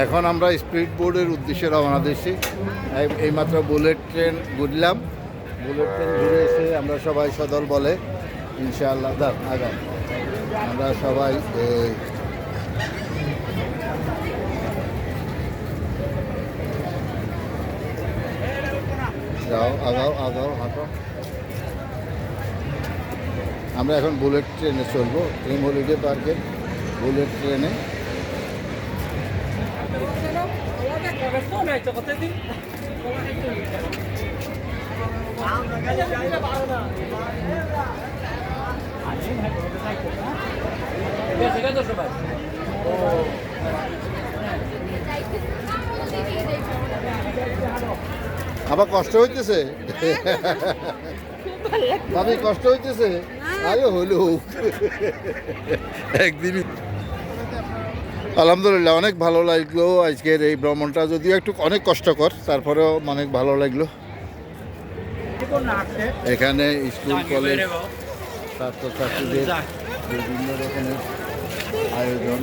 এখন আমরা স্পিড বোর্ডের উদ্দেশ্যে রওনা দিচ্ছি। এইমাত্র বুলেট ট্রেন ঘুরলাম, বুলেট ট্রেন ঘুরে এসে আমরা সবাই সদল বলে ইনশাআল্লাহ আগাম আমরা সবাই যাও আগাও আগাও হাঁটো। আমরা এখন বুলেট ট্রেনে চলবো, ড্রিম হলিডে পার্কের বুলেট ট্রেনে। আবার কষ্ট হইতেছে, ভাবি কষ্ট হইতেছে। আরে হলো একদিনই। আলহামদুলিল্লাহ অনেক ভালো লাগলো আজকের এই ভ্রমণটা, যদিও একটু অনেক কষ্টকর, তারপরেও অনেক ভালো লাগলো। এখানে স্কুল কলেজ ছাত্রছাত্রীদের বিভিন্ন রকমের আয়োজন।